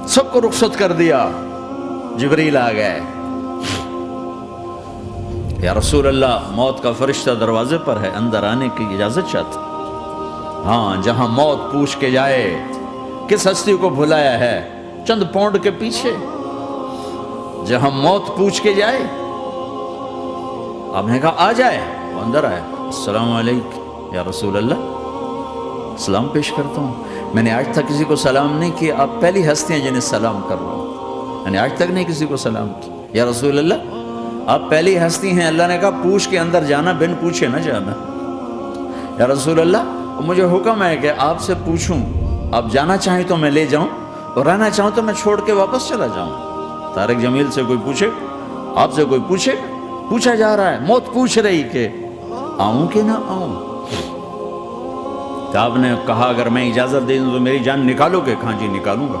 سب کو رخصت کر دیا. جبریل آ گئے. یا رسول اللہ موت کا فرشتہ دروازے پر ہے, اندر آنے کی اجازت چاہتا. ہاں, جہاں موت پوچھ کے جائے کس ہستی کو بھلایا ہے چند پونڈ کے پیچھے, جہاں موت پوچھ کے جائے. آپ نے کہا آ جائے, وہ اندر آئے. السلام علیکم یا رسول اللہ, سلام پیش کرتا ہوں. میں نے آج تک کسی کو سلام نہیں کیا, آپ پہلی ہستی ہیں جنہیں سلام کر رہا ہوں. میں نے آج تک نہیں کسی کو سلام کیا. یا رسول اللہ آپ پہلی ہستی ہیں. اللہ نے کہا پوچھ کے اندر جانا, بن پوچھے نہ جانا. یا رسول اللہ مجھے حکم ہے کہ آپ سے پوچھوں, آپ جانا چاہیں تو میں لے جاؤں, اور رہنا چاہوں تو میں چھوڑ کے واپس چلا جاؤں. طارق جمیل سے کوئی پوچھے, آپ سے کوئی پوچھے, پوچھا جا رہا ہے, موت پوچھ رہی کہ آؤں کہ نہ آؤں. تو آپ نے کہا اگر میں اجازت دے دوں تو میری جان نکالو گے؟ کہاں جی نکالوں گا.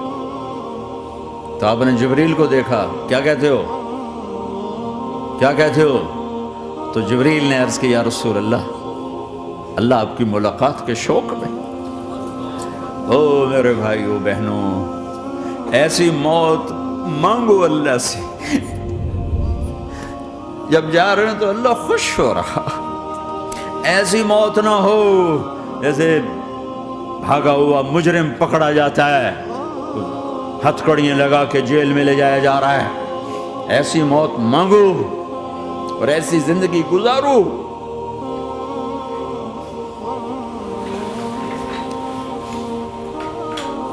تو آپ نے جبریل کو دیکھا, کیا کہتے ہو, کیا کہتے ہو؟ تو جبریل نے عرض کی یا رسول اللہ, اللہ آپ کی ملاقات کے شوق میں. او میرے بھائیو بہنوں, ایسی موت مانگو اللہ سے. جب جا رہے ہیں تو اللہ خوش ہو رہا. ایسی موت نہ ہو جیسے بھاگا ہوا مجرم پکڑا جاتا ہے, ہتھکڑیاں لگا کے جیل میں لے جایا جا رہا ہے. ایسی موت مانگو اور ایسی زندگی گزارو.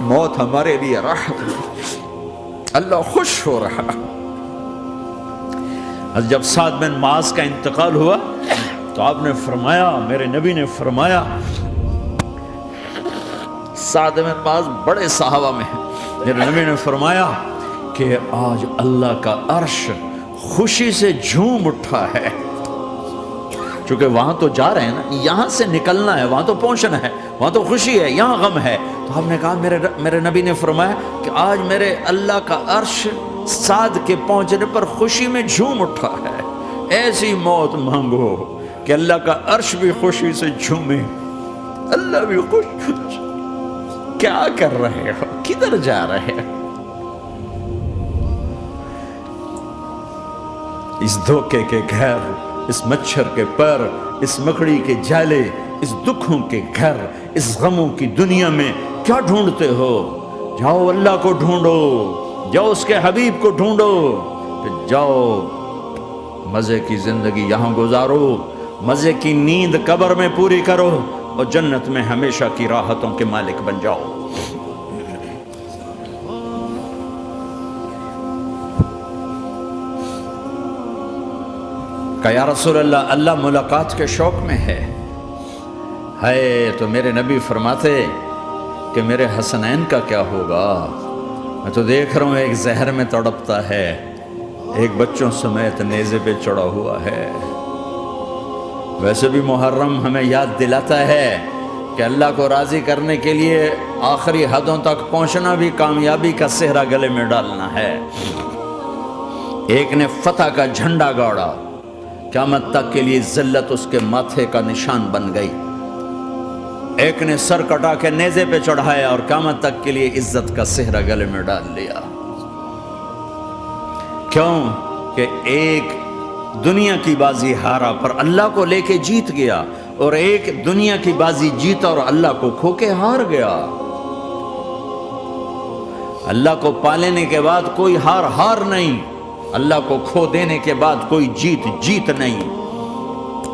موت ہمارے لیے راحت ہے, اللہ خوش ہو رہا. جب سعد بن معاذ کا انتقال ہوا تو آپ نے فرمایا, میرے نبی نے فرمایا, سعد بن معاذ بڑے صحابہ میں ہیں, میرے نبی نے فرمایا کہ آج اللہ کا عرش خوشی سے جھوم اٹھا ہے. چونکہ وہاں تو جا رہے ہیں نا, یہاں سے نکلنا ہے, وہاں تو پہنچنا ہے, وہاں تو خوشی ہے, یہاں غم ہے. تو ہم نے کہا میرے نبی نے فرمایا کہ آج میرے اللہ کا عرش سعد کے پہنچنے پر خوشی میں جھوم اٹھا ہے. ایسی موت مانگو کہ اللہ کا عرش بھی خوشی سے جھومے, اللہ بھی خوش. کیا کر رہے ہو, کدھر جا رہے ہو؟ اس دھوکے کے گھر, اس مچھر کے پر, اس مکڑی کے جالے, اس دکھوں کے گھر, اس غموں کی دنیا میں کیا ڈھونڈتے ہو؟ جاؤ اللہ کو ڈھونڈو, جاؤ اس کے حبیب کو ڈھونڈو, پھر جاؤ مزے کی زندگی یہاں گزارو, مزے کی نیند قبر میں پوری کرو, اور جنت میں ہمیشہ کی راحتوں کے مالک بن جاؤ. کہ یا رسول اللہ, اللہ ملاقات کے شوق میں ہے. تو میرے نبی فرماتے کہ میرے حسنین کا کیا ہوگا؟ میں تو دیکھ رہا ہوں ایک زہر میں تڑپتا ہے, ایک بچوں سمیت نیزے پہ چڑھا ہوا ہے. ویسے بھی محرم ہمیں یاد دلاتا ہے کہ اللہ کو راضی کرنے کے لیے آخری حدوں تک پہنچنا بھی کامیابی کا صحرا گلے میں ڈالنا ہے. ایک نے فتح کا جھنڈا گاڑا, قیامت تک کے لیے ذلت اس کے ماتھے کا نشان بن گئی. ایک نے سر کٹا کے نیزے پہ چڑھایا اور قیامت تک کے لیے عزت کا صحرا گلے میں ڈال لیا. کیوں کہ ایک دنیا کی بازی ہارا پر اللہ کو لے کے جیت گیا, اور ایک دنیا کی بازی جیتا اور اللہ کو کھو کے ہار گیا. اللہ کو پا لینے کے بعد کوئی ہار نہیں, اللہ کو کھو دینے کے بعد کوئی جیت نہیں.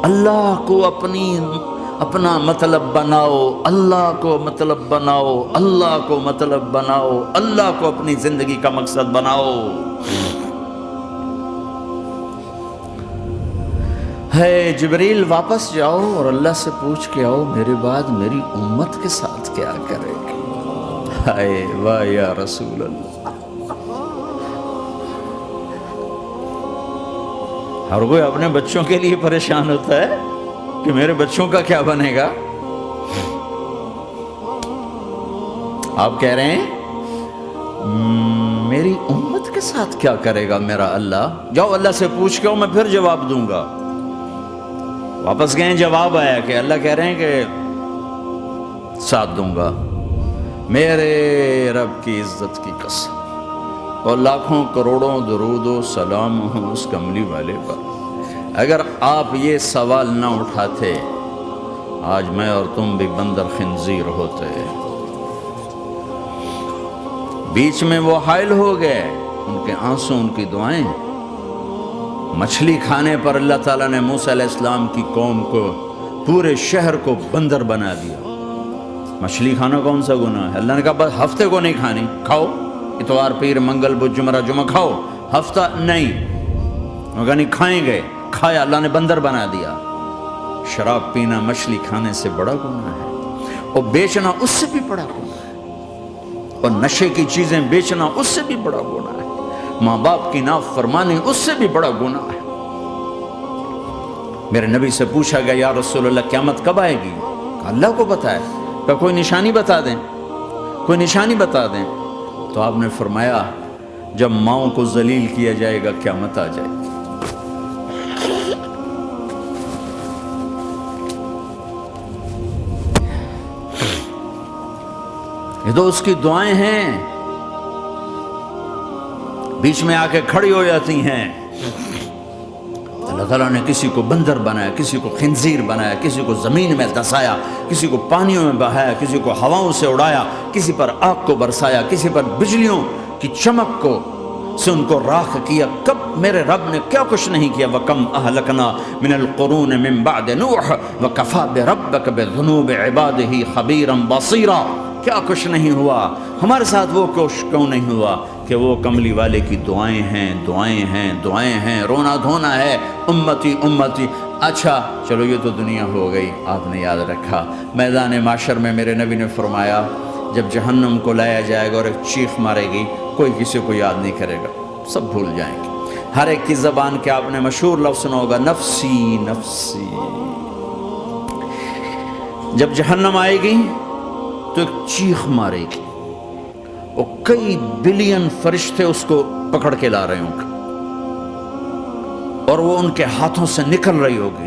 اللہ کو اپنا مطلب بناؤ, اللہ کو مطلب بناؤ, اللہ کو مطلب بناؤ, اللہ کو اپنی زندگی کا مقصد بناؤ. ہے جبریل واپس جاؤ اور اللہ سے پوچھ کے آؤ میرے بعد میری امت کے ساتھ کیا کرے گی. ہائے واہ یا رسول اللہ. ہر کوئی اپنے بچوں کے لیے پریشان ہوتا ہے کہ میرے بچوں کا کیا بنے گا. آپ کہہ رہے ہیں میری امت کے ساتھ کیا کرے گا میرا اللہ. جاؤ اللہ سے پوچھ کے آؤ, میں پھر جواب دوں گا. واپس گئے, جواب آیا کہ اللہ کہہ رہے ہیں کہ ساتھ دوں گا. میرے رب کی عزت کی قسم, اور لاکھوں کروڑوں درود و سلام ہوں اس کملی والے پر۔ اگر آپ یہ سوال نہ اٹھاتے آج میں اور تم بھی بندر خنزیر ہوتے۔ بیچ میں وہ حائل ہو گئے، ان کے آنسو ان کی دعائیں۔ مچھلی کھانے پر اللہ تعالیٰ نے موسیٰ علیہ السلام کی قوم کو، پورے شہر کو بندر بنا دیا۔ مچھلی کھانا کون سا گناہ ہے؟ اللہ نے کہا بس ہفتے کو نہیں کھانی، کھاؤ اتوار پیر منگل بدھ جمعہ جمعہ کھاؤ، ہفتہ نہیں۔ مگر نہیں کھائیں گے، کھایا، اللہ نے بندر بنا دیا۔ شراب پینا مچھلی کھانے سے بڑا گناہ ہے، اور بیچنا اس سے بھی بڑا گناہ ہے، اور نشے کی چیزیں بیچنا اس سے بھی بڑا گناہ ہے، ماں باپ کی نافرمانی اس سے بھی بڑا گناہ ہے۔ میرے نبی سے پوچھا گیا یا رسول اللہ قیامت کب آئے گی؟ کہا اللہ کو پتہ ہے۔ کہا کوئی نشانی بتا دیں، کوئی نشانی بتا دیں۔ تو آپ نے فرمایا جب ماؤں کو ذلیل کیا جائے گا قیامت آ جائے گی۔ یہ تو اس کی دعائیں ہیں، بیچ میں آ کے کھڑی ہو جاتی ہیں۔ اللہ تعالیٰ نے کسی کو بندر بنایا، کسی کو خنزیر بنایا، کسی کو زمین میں دسایا، کسی کو پانیوں میں بہایا، کسی کو ہواؤں سے اڑایا، کسی پر آگ کو برسایا، کسی پر بجلیوں کی چمک کو سے ان کو راکھ کیا۔ کب میرے رب نے کیا کچھ نہیں کیا۔ وَكَمْ أَهْلَكْنَا مِنَ الْقُرُونِ مِنْ بَعْدِ نُوحٍ وَكَفَى بِرَبِّكَ بِذُنُوبِ عِبَادِهِ خَبِيرًا بَصِيرًا۔ کیا کچھ نہیں ہوا ہمارے ساتھ، وہ کچھ کیوں نہیں ہوا کہ وہ کملی والے کی دعائیں ہیں، دعائیں ہیں، دعائیں ہیں، رونا دھونا ہے، امتی امتی۔ اچھا چلو یہ تو دنیا ہو گئی، آپ نے یاد رکھا میدان معاشر میں میرے نبی نے فرمایا جب جہنم کو لایا جائے گا اور ایک چیخ مارے گی، کوئی کسی کو یاد نہیں کرے گا، سب بھول جائیں گے۔ ہر ایک کی زبان کے آپ نے مشہور لفظ سنا ہوگا نفسی نفسی۔ جب جہنم آئے گی تو ایک چیخ مارے گی، اور کئی بلین فرشتے اس کو پکڑ کے لا رہے ہوں گے، اور وہ ان کے ہاتھوں سے نکل رہی ہوگی،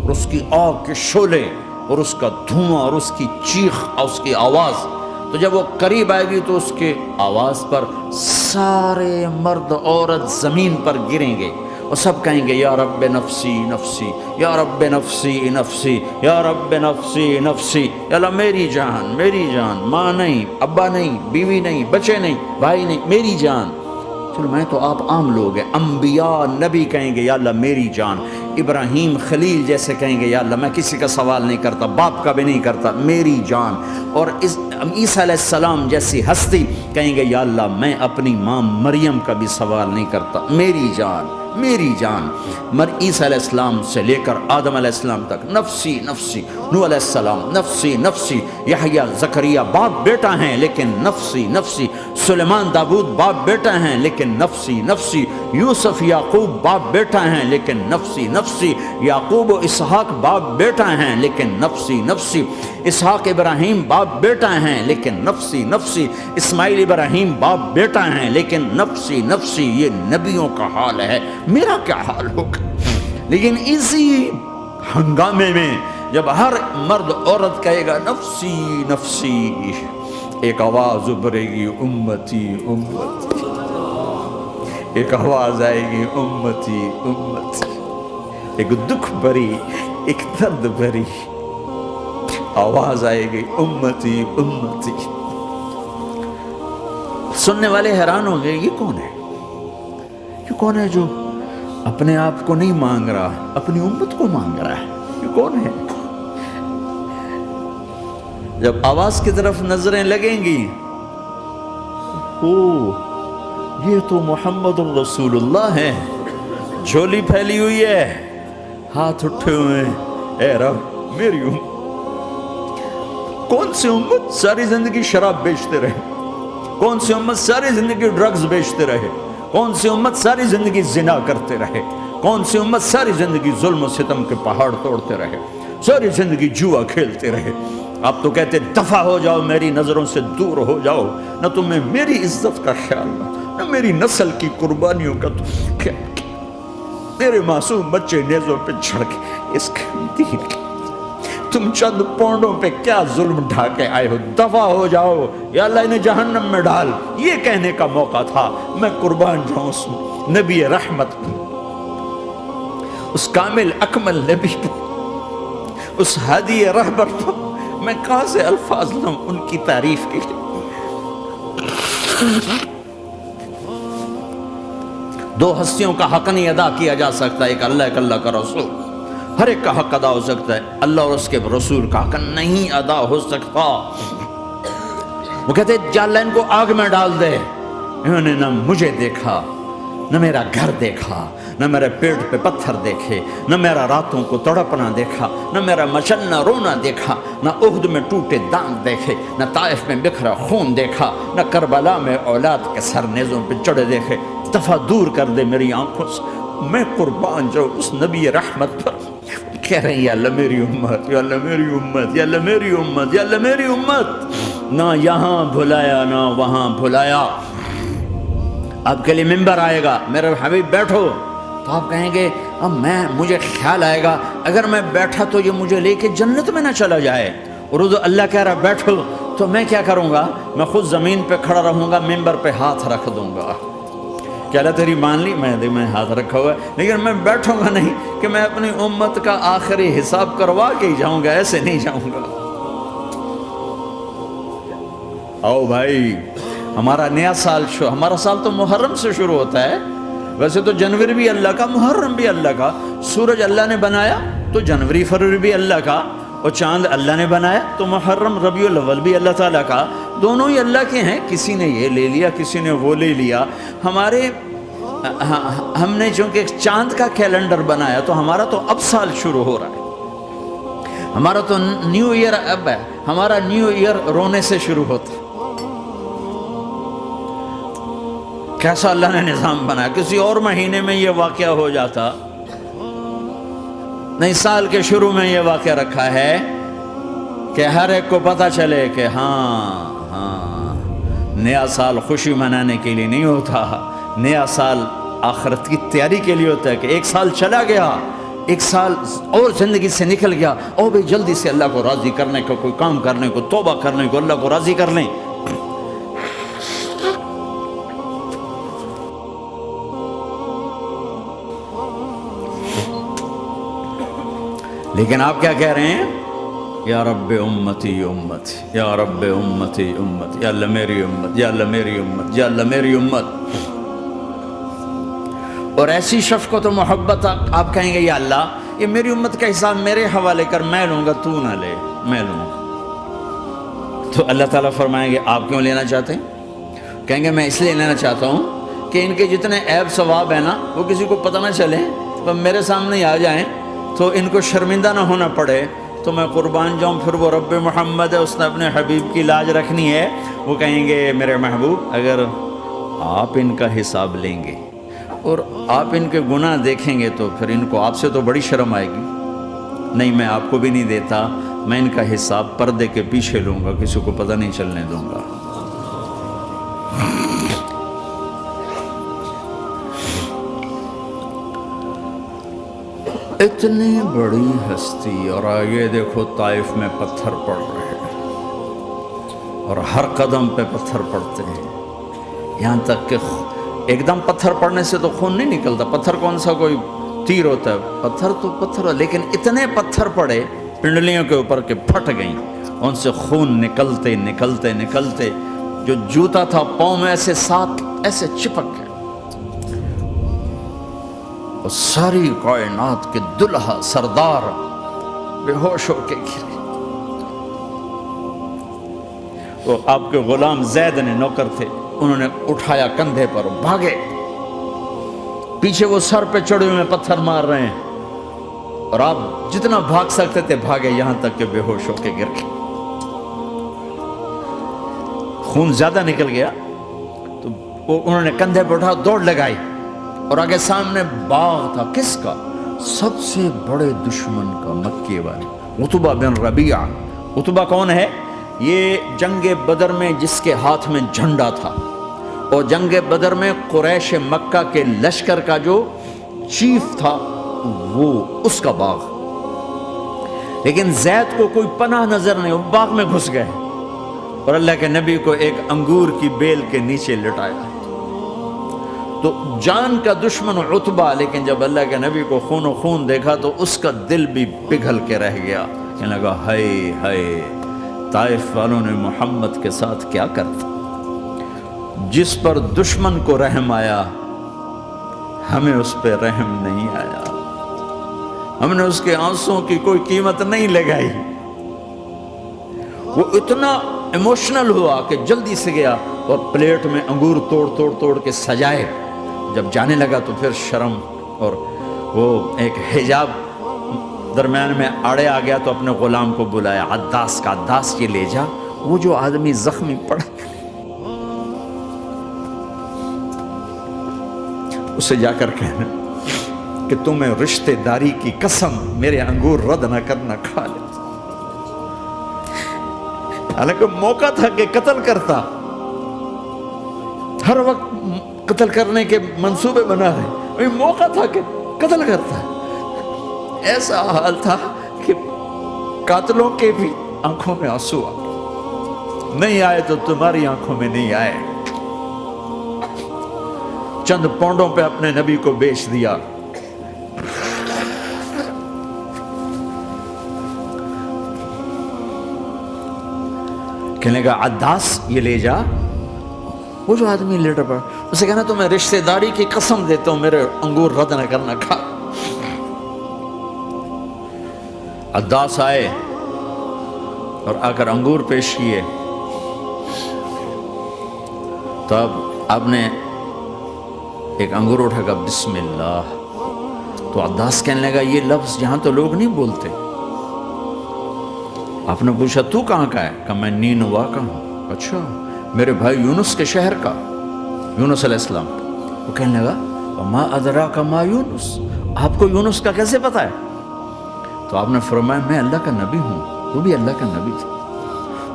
اور اس کی آگ کے شعلے اور اس کا دھواں اور اس کی چیخ اور اس کی آواز۔ تو جب وہ قریب آئے گی تو اس کے آواز پر سارے مرد عورت زمین پر گریں گے، اور سب کہیں گے یا رب نفسی نفسی، یا رب نفسی نفسی، یا رب نفسی نفسی۔ یا اللہ میری جان، میری جان، ماں نہیں، ابا نہیں، بیوی نہیں، بچے نہیں، بھائی نہیں، میری جان۔ چلو میں تو آپ عام لوگ ہیں، انبیاء نبی کہیں گے یا اللہ میری جان، ابراہیم خلیل جیسے کہیں گے یا اللہ میں کسی کا سوال نہیں کرتا، باپ کا بھی نہیں کرتا، میری جان۔ اور عیسیٰ علیہ السلام جیسی ہستی کہیں گے یا اللہ میں اپنی ماں مریم کا بھی سوال نہیں کرتا، میری جان، میری جان۔ عیسیٰ علیہ السلام سے لے کر آدم علیہ السلام تک نفسی نفسی، نوح علیہ السلام نفسی نفسی، یحییٰ زکریا باپ بیٹا ہیں لیکن نفسی نفسی، سلیمان داؤد باپ بیٹا ہیں لیکن نفسی نفسی، یوسف یعقوب باپ بیٹا ہیں لیکن نفسی نفسی، یعقوب و اسحاق باپ بیٹا ہیں لیکن نفسی نفسی، اسحاق ابراہیم باپ بیٹا ہیں لیکن نفسی نفسی، اسماعیل ابراہیم باپ بیٹا ہیں لیکن نفسی نفسی۔ یہ نبیوں کا حال ہے، میرا کیا حال ہوگا؟ لیکن اسی ہنگامے میں جب ہر مرد عورت کہے گا نفسی نفسی، ایک آواز ابھرے گی امتی امتی، ایک آواز آئے گی امتی امتی، ایک دکھ بھری، ایک درد بھری آواز آئے گی امتی امتی۔ سننے والے حیران ہوں گے یہ کون ہے، یہ کون ہے جو اپنے آپ کو نہیں مانگ رہا، اپنی امت کو مانگ رہا ہے، یہ کون ہے؟ جب آواز کی طرف نظریں لگیں گی، یہ تو محمد الرسول اللہ ہے، جھولی پھیلی ہوئی ہے، ہاتھ اٹھے ہوئے ہیں، اے رب میری امت۔ کون سی امت ساری زندگی شراب بیچتے رہے، کون سی امت ساری زندگی ڈرگز بیچتے رہے، کون سی امت ساری زندگی زنا کرتے رہے، کون سی امت ساری زندگی ظلم و ستم کے پہاڑ توڑتے رہے، ساری زندگی جوا کھیلتے رہے۔ آپ تو کہتے دفع ہو جاؤ، میری نظروں سے دور ہو جاؤ، نہ تمہیں میری عزت کا خیال نہ میری نسل کی قربانیوں کا تو خیال میرے معصوم بچے نیزوں پہ چڑھ کے اس کے دین تم چند پونڈوں پہ کیا ظلم ڈھا کے آئے ہو، دفع ہو جاؤ یا اللہ انہیں جہنم میں ڈال، یہ کہنے کا موقع تھا۔ میں قربان جاؤں اس نبی رحمت پہ، اس کامل اکمل نبی پہ، اس ہادی رہبر پہ میں کہاں سے الفاظ لوں ان کی تعریف کے لیے۔ دو ہستیوں کا حق نہیں ادا کیا جا سکتا، ایک اللہ، ایک اللہ کا رسول۔ ہر ایک کا حق ادا ہو سکتا ہے، اللہ اور اس کے رسول کا حق نہیں ادا ہو سکتا۔ وہ کہتے جا اللہ ان کو آگ میں ڈال دے۔ انہوں نے نہ مجھے دیکھا، نہ میرا گھر دیکھا، نہ میرے پیٹ پہ پتھر دیکھے، نہ میرا راتوں کو تڑپنا دیکھا، نہ میرا مچلنا رونا دیکھا، نہ احد میں ٹوٹے دانت دیکھے، نہ طائف میں بکھرا خون دیکھا، نہ کربلا میں اولاد کے سر نیزوں پہ چڑھے دیکھے۔ دفعہ دور کر دے میری آنکھوں سے، میں قربان جاؤں اس نبی رحمت پر۔ کہہ رہے ہیں یا اللہ میری امت، یا اللہ میری امت، یا اللہ میری امت، یا اللہ میری امت۔ نہ یہاں بھلایا نہ وہاں بھلایا۔ آپ کے لیے ممبر آئے گا، میرے حبیب بیٹھو، تو آپ کہیں گے اب مجھے خیال آئے گا اگر میں بیٹھا تو یہ مجھے لے کے جنت میں نہ چلا جائے، اور اللہ کہہ رہا بیٹھو تو میں کیا کروں گا؟ میں خود زمین پہ کھڑا رہوں گا، ممبر پہ ہاتھ رکھ دوں گا کہ اللہ تیری مان لی، میں ہاتھ رکھا ہوا ہے، لیکن میں بیٹھوں گا نہیں کہ میں اپنی امت کا آخری حساب کروا کے ہی جاؤں گا، ایسے نہیں جاؤں گا۔ آؤ بھائی، ہمارا نیا سال ہمارا سال تو محرم سے شروع ہوتا ہے، ویسے تو جنوری بھی اللہ کا، محرم بھی اللہ کا، سورج اللہ نے بنایا تو جنوری فروری بھی اللہ کا، اور چاند اللہ نے بنایا تو محرم ربیع الاول بھی اللہ تعالیٰ کا، دونوں ہی اللہ کے ہیں۔ کسی نے یہ لے لیا، کسی نے وہ لے لیا۔ ہم نے چونکہ چاند کا کیلنڈر بنایا تو ہمارا تو اب سال شروع ہو رہا ہے، ہمارا تو نیو ایئر اب ہے، ہمارا نیو ایئر رونے سے شروع ہوتا ہے۔ کیسا اللہ نے نظام بنایا، کسی اور مہینے میں یہ واقعہ ہو جاتا، نہیں سال کے شروع میں یہ واقعہ رکھا ہے کہ ہر ایک کو پتہ چلے کہ ہاں نیا سال خوشی منانے کے لیے نہیں ہوتا، نیا سال آخرت کی تیاری کے لیے ہوتا ہے کہ ایک سال چلا گیا، ایک سال اور زندگی سے نکل گیا، اور بھی جلدی سے اللہ کو راضی کرنے کو، کوئی کام کرنے کو، توبہ کرنے کو، اللہ کو راضی کر لیں۔ لیکن آپ کیا کہہ رہے ہیں؟ یا رب امتی امتی، یا رب امتی امتی، یا اللہ میری امت، یا اللہ میری امت، یا اللہ میری امت۔ اور ایسی شفقت و محبت آپ کہیں گے یا اللہ یہ میری امت کا حساب میرے حوالے کر، میں لوں گا، تو نہ لے، میں لوں گا۔ تو اللہ تعالیٰ فرمائیں گے آپ کیوں لینا چاہتے ہیں؟ کہیں گے میں اس لیے لینا چاہتا ہوں کہ ان کے جتنے عیب ثواب ہیں نا وہ کسی کو پتہ نہ چلے، وہ میرے سامنے ہی آ جائیں تو ان کو شرمندہ نہ ہونا پڑے، تو میں قربان جاؤں۔ پھر وہ رب محمد ہے، اس نے اپنے حبیب کی لاج رکھنی ہے، وہ کہیں گے میرے محبوب اگر آپ ان کا حساب لیں گے اور آپ ان کے گناہ دیکھیں گے تو پھر ان کو آپ سے تو بڑی شرم آئے گی، نہیں میں آپ کو بھی نہیں دیتا، میں ان کا حساب پردے کے پیچھے لوں گا، کسی کو پتہ نہیں چلنے دوں گا۔ اتنی بڑی ہستی، اور آگے دیکھو طائف میں پتھر پڑ رہے ہیں، اور ہر قدم پہ پتھر پڑتے ہیں، یہاں تک کہ ایک دم پتھر پڑنے سے تو خون نہیں نکلتا، پتھر کون سا کوئی تیر ہوتا ہے، پتھر تو پتھر، لیکن اتنے پتھر پڑے پنڈلیوں کے اوپر کہ پھٹ گئیں، ان سے خون نکلتے نکلتے نکلتے جو جوتا تھا پاؤں میں ایسے ساتھ ایسے چپک گئے، اور ساری کائنات کے دلہا سردار بے ہوش ہو کے گرے۔ وہ آپ کے غلام زید نے نوکر تھے، انہوں نے اٹھایا کندھے پر، بھاگے، پیچھے وہ سر پہ چڑھے ہوئے پتھر مار رہے ہیں، اور آپ جتنا بھاگ سکتے تھے بھاگے، یہاں تک کہ بے ہوش ہو کے گر گئے۔ خون زیادہ نکل گیا تو انہوں نے کندھے پہ اٹھا دوڑ لگائی، اور آگے سامنے باغ تھا، کس کا؟ سب سے بڑے دشمن کا، مکے والے عتبہ بن ربیعہ۔ عتبہ کون ہے؟ یہ جنگ بدر میں جس کے ہاتھ میں جھنڈا تھا، اور جنگ بدر میں قریش مکہ کے لشکر کا جو چیف تھا وہ اس کا باغ۔ لیکن زید کو کوئی پناہ نظر نہیں، وہ باغ میں گھس گئے اور اللہ کے نبی کو ایک انگور کی بیل کے نیچے لٹایا۔ تو جان کا دشمن عتبہ، لیکن جب اللہ کے نبی کو خون و خون دیکھا تو اس کا دل بھی پگھل کے رہ گیا، کہنے لگا ہائے ہائے، طائف والوں نے محمد کے ساتھ کیا کرتا۔ جس پر دشمن کو رحم آیا ہمیں اس پہ رحم نہیں آیا، ہم نے اس کے آنسوں کی کوئی قیمت نہیں لگائی۔ وہ اتنا ایموشنل ہوا کہ جلدی سے گیا اور پلیٹ میں انگور توڑ کے سجائے۔ جب جانے لگا تو پھر شرم اور وہ ایک حجاب درمیان میں آڑے آ گیا، تو اپنے غلام کو بلایا، عداس کا، عداس یہ لے جا وہ جو آدمی زخمی پڑا اسے جا کر کہنا کہ تمہیں رشتہ داری کی قسم میرے انگور رد نہ کرنا، کھا لے۔ حالانکہ موقع تھا کہ قتل کرتا، ہر وقت قتل کرنے کے منصوبے بنا رہے، موقع تھا کہ قتل کرتا۔ ایسا حال تھا کہ قاتلوں کے بھی آنکھوں میں آنسو آ گئے، نہیں آئے تو تمہاری آنکھوں میں نہیں آئے۔ چند پونڈوں پہ اپنے نبی کو بیچ دیا۔ کہنے کا عداس یہ لے جا، وہ جو آدمی لیٹر پڑا، اسے کہنا تو میں رشتہ داری کی قسم دیتا ہوں میرے انگور رد نہ کرنا، کھا۔ عداس آئے اور آ کر انگور پیش کیے، تو اب آپ نے ایک انگور اٹھا کر بسم اللہ، تو عداس کہنے لگا یہ لفظ یہاں تو لوگ نہیں بولتے۔ آپ نے پوچھا تو کہاں کا ہے؟ کہ میں نینوا کا ہوں۔ اچھا، میرے بھائی یونس کے شہر کا، یونس علیہ السلام۔ وہ کہنے لگا وما ادراک ما یونس، آپ کو یونس کا کیسے پتا ہے؟ تو آپ نے فرمایا میں اللہ کا نبی ہوں، وہ بھی اللہ کا نبی تھا۔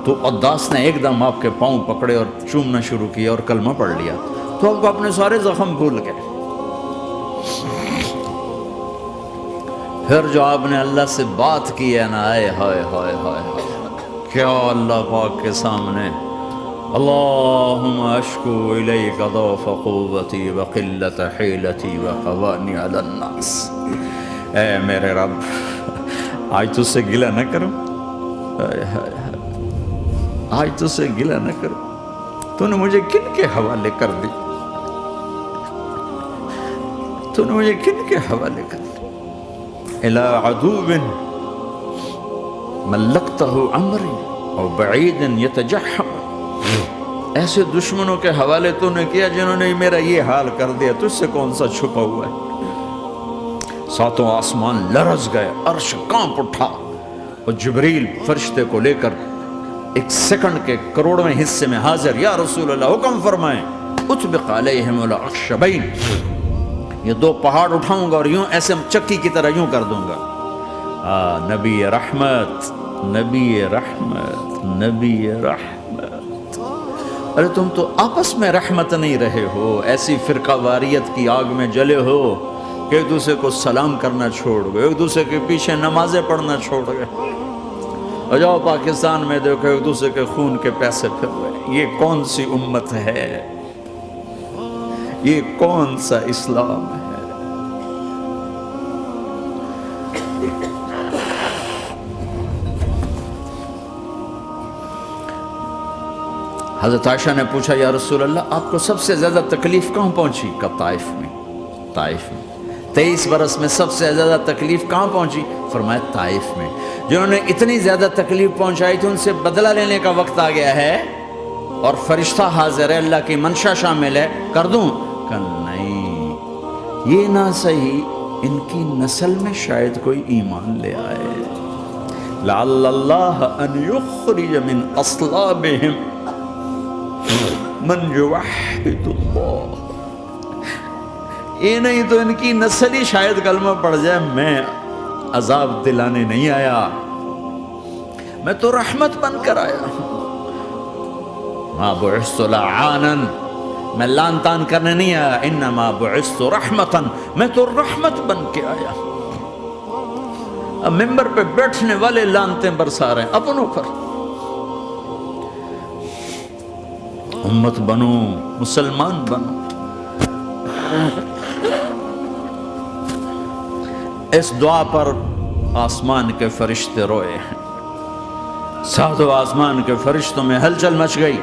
تو عداس نے ایک دم آپ کے پاؤں پکڑے اور چومنا شروع کیا اور کلمہ پڑھ لیا، تو آپ کو اپنے سارے زخم بھول گئے۔ پھر جو آپ نے اللہ سے بات کی ہے نا، آئے ہائے ہائے ہائے، کیا اللہ پاک کے سامنے اللہم اشکو الیک ضعف قوتی وقلت حیلتی وقوانی علی الناس، اے میرے رب آج تجھ سے گلہ نہ کروں، آج تجھ سے گلہ نہ کروں، تو نے مجھے کن کے حوالے کر دی، تو نے مجھے کن کے حوالے کر دی، الى عدو ملکتہ عمری او بعید یتجحم، ایسے دشمنوں کے حوالے تو نے کیا جنہوں نے میرا یہ حال کر دیا، تجھ سے کون سا چھپا ہوا ہے۔ ساتوں آسمان لرز گئے، عرش کانپ اٹھا، اور جبریل فرشتے کو لے کر ایک سیکنڈ کے کروڑویں حصے میں حاضر، یا رسول اللہ حکم فرمائیں اطبق علیہم الاخشبین، یہ دو پہاڑ اٹھاؤں گا اور یوں ایسے چکی کی طرح یوں کر دوں گا۔ نبی رحمت، نبی رحمت، نبی رحمت، ارے تم تو آپس میں رحمت نہیں رہے ہو، ایسی فرقہ واریت کی آگ میں جلے ہو کہ ایک دوسرے کو سلام کرنا چھوڑ گئے، ایک دوسرے کے پیچھے نمازیں پڑھنا چھوڑ گئے، اور جاؤ پاکستان میں دیکھو ایک دوسرے کے خون کے پیسے پھر رہے۔ یہ کون سی امت ہے؟ یہ کون سا اسلام ہے؟ حضرت عائشہ نے پوچھا یا رسول اللہ آپ کو سب سے زیادہ تکلیف کہاں پہنچی؟ کہ طائف میں، طائف میں 23 برس میں سب سے زیادہ تکلیف کہاں پہنچی؟ فرمایا طائف میں۔ جنہوں نے اتنی زیادہ تکلیف پہنچائی تھی ان سے بدلہ لینے کا وقت آ گیا ہے، اور فرشتہ حاضر ہے، اللہ کی منشا شامل ہے، کر دوں؟ کہ نہیں، یہ نہ صحیح، ان کی نسل میں شاید کوئی ایمان لے آئے، لعل اللہ ان یخرج من اصلابہم من یوحد اللہ، یہ نہیں تو ان کی نسل ہی شاید کلمہ پڑھ جائے۔ میں عذاب دلانے نہیں آیا، میں تو رحمت بن کر آیا ہوں، ما بعثت لعانا، میں لان تان کرنے نہیں آیا، انما بعثت رحمتا، میں تو رحمت بن کے آیا۔ اب ممبر پہ بیٹھنے والے لانتیں برسا رہے ہیں اپنوں پر. امت بنو، مسلمان بنو. اس دعا پر آسمان کے فرشتے روئے ہیں. ساتوں آسمان کے فرشتوں میں ہلچل مچ گئی.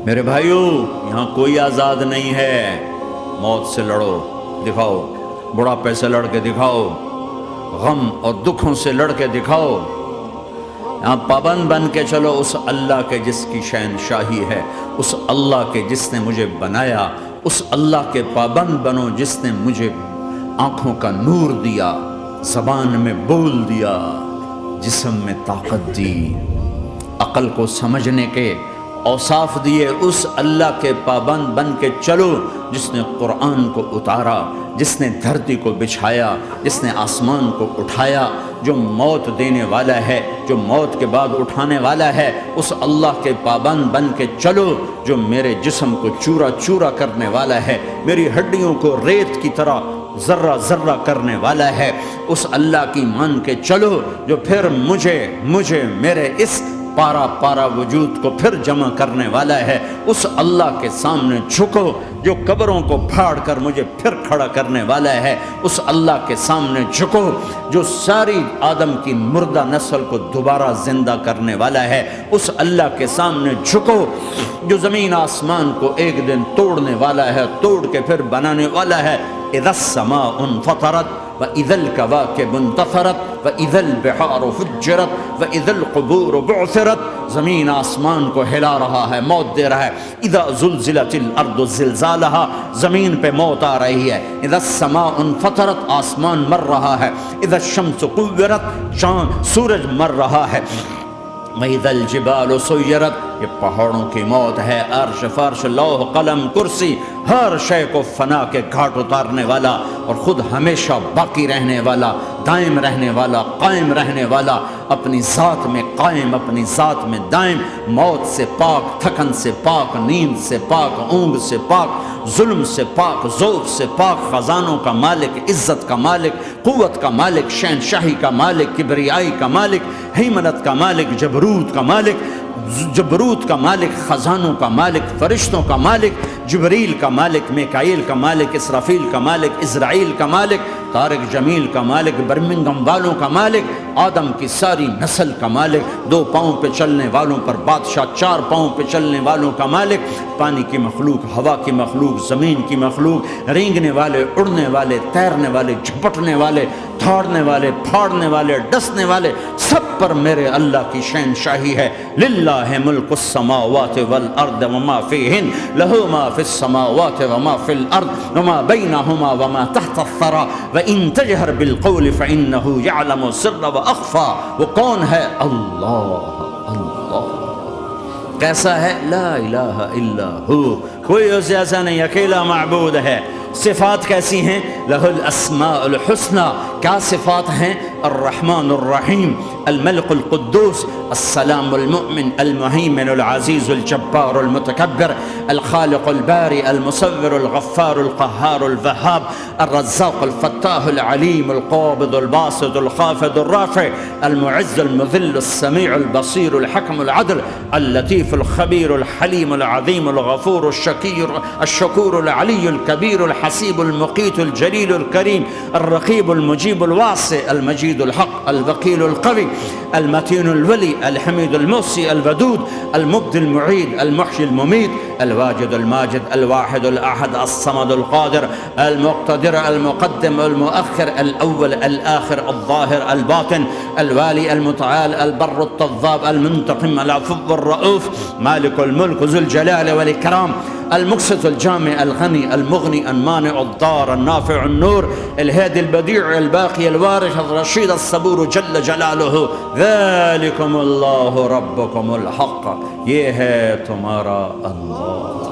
میرے بھائیو، یہاں کوئی آزاد نہیں ہے. موت سے لڑو، دکھاؤ. بڑھاپے سے لڑ کے دکھاؤ. غم اور دکھوں سے لڑ کے دکھاؤ. یہاں پابند بن کے چلو اس اللہ کے جس کی شہنشاہی ہے، اس اللہ کے جس نے مجھے بنایا. اس اللہ کے پابند بنو جس نے مجھے آنکھوں کا نور دیا، زبان میں بول دیا، جسم میں طاقت دی، عقل کو سمجھنے کے اوصاف دیے. اس اللہ کے پابند بن کے چلو جس نے قرآن کو اتارا، جس نے دھرتی کو بچھایا، جس نے آسمان کو اٹھایا، جو موت دینے والا ہے، جو موت کے بعد اٹھانے والا ہے. اس اللہ کے پابند بن کے چلو جو میرے جسم کو چورا چورا کرنے والا ہے، میری ہڈیوں کو ریت کی طرح ذرہ ذرہ کرنے والا ہے. اس اللہ کی مان کے چلو جو پھر مجھے میرے اس پارا پارا وجود کو پھر جمع کرنے والا ہے. اس اللہ کے سامنے جھکو جو قبروں کو پھاڑ کر مجھے پھر کھڑا کرنے والا ہے. اس اللہ کے سامنے جھکو جو ساری آدم کی مردہ نسل کو دوبارہ زندہ کرنے والا ہے. اس اللہ کے سامنے جھکو جو زمین آسمان کو ایک دن توڑنے والا ہے، توڑ کے پھر بنانے والا ہے. اذا السماء انفطرت وَإِذَا الْكَوَاكِبُ انتَثَرَتْ وَإِذَا الْبِحَارُ فُجِّرَتْ وَإِذَا الْقُبُورُ بُعْثِرَتْ. زمین آسمان کو ہلا رہا ہے، موت دے رہا ہے. اِذَا زُلْزِلَتِ الْأَرْضُ زِلْزَالَهَا، زمین پہ موت آ رہی ہے. اِذَا السَّمَاءُ انفطرت، آسمان مر رہا ہے. اِذَا الشَّمْسُ كُوِّرَتْ، چاند سورج مر رہا ہے. وَإِذَا الْجِبَالُ سُيِّرَتْ، یہ پہاڑوں کی موت ہے. عرش فرش لوح قلم کرسی ہر شے کو فنا کے گھاٹ اتارنے والا اور خود ہمیشہ باقی رہنے والا، دائم رہنے والا، قائم رہنے والا، اپنی ذات میں قائم، اپنی ذات میں دائم، موت سے پاک، تھکن سے پاک، نیند سے پاک، اونگ سے پاک، ظلم سے پاک، ذوق سے پاک، خزانوں کا مالک، عزت کا مالک، قوت کا مالک، شہنشاہی کا مالک، کبریائی کا مالک، ہیمنت کا مالک، جبروت کا مالک، جبروت کا مالک، خزانوں کا مالک، فرشتوں کا مالک، جبریل کا مالک، میکائیل کا مالک، اسرافیل کا مالک، اسرائیل کا مالک، طارق جمیل کا مالک، برمنگم والوں کا مالک، آدم کی ساری نسل کا مالک، 2 پاؤں پہ چلنے والوں پر بادشاہ، 4 پاؤں پہ چلنے والوں کا مالک، پانی کی مخلوق، ہوا کی مخلوق، زمین کی مخلوق، رینگنے والے، اڑنے والے، تیرنے والے، جھپٹنے والے، دھاڑنے والے، پھاڑنے والے، ڈسنے والے، سب پر میرے اللہ کی شہنشاہی ہے. للہ ملک السماوات والارض وما فیہن، لہ ما فی السماوات وما فی الارض وما بینہما وما تحت الثری وان تجہر بالقول فانہ یعلم السر واخفی. وہ کون ہے؟ اللہ. کیسا ہے؟ لا الہ الا ہو، کوئی اس جیسا نہیں، اکیلا معبود ہے. صفات کیسی ہیں؟ لہ الاسماء الحسنى. کیا صفات ہیں؟ الرحمن الرحیم، الملک القدوس، السلام المؤمن، المہیمن العزیز الجبار المتکبر، الخالق الباری المصور الغفار القہار الوہاب، الرزاق الفتاح العلیم القابض الباسط الخافض الرافع، المعز المذل السمیع البصیر الحکم العدل، اللطیف الخبیر الحلیم العظیم الغفور الشکور العلی الکبیر الحسیب المقیت الجلیل الکریم، الرقیب المجیب الواسع، المجید الحق، الوکیل القوی، المتین الولی، الحمید المحصی، الودود، المبدی المعید، المحیی الممیت، الواجد الماجد، الواحد الأحد، الصمد القادر، المقتدر، المقدم، المؤخر، الأول، الآخر، الظاهر، الباطن، الوالي، المتعال، البر التواب، المنتقم، العفو الرؤوف، مالك الملك ذو الجلال والإكرام، المقسط الجامع الغني المغني المانع الضار النافع النور، الهادي البديع الباقي الوارث الرشيد الصبور جل جلاله. ذلكم اللہ ربکم الحق، یہ ہے تمہارا اللہ.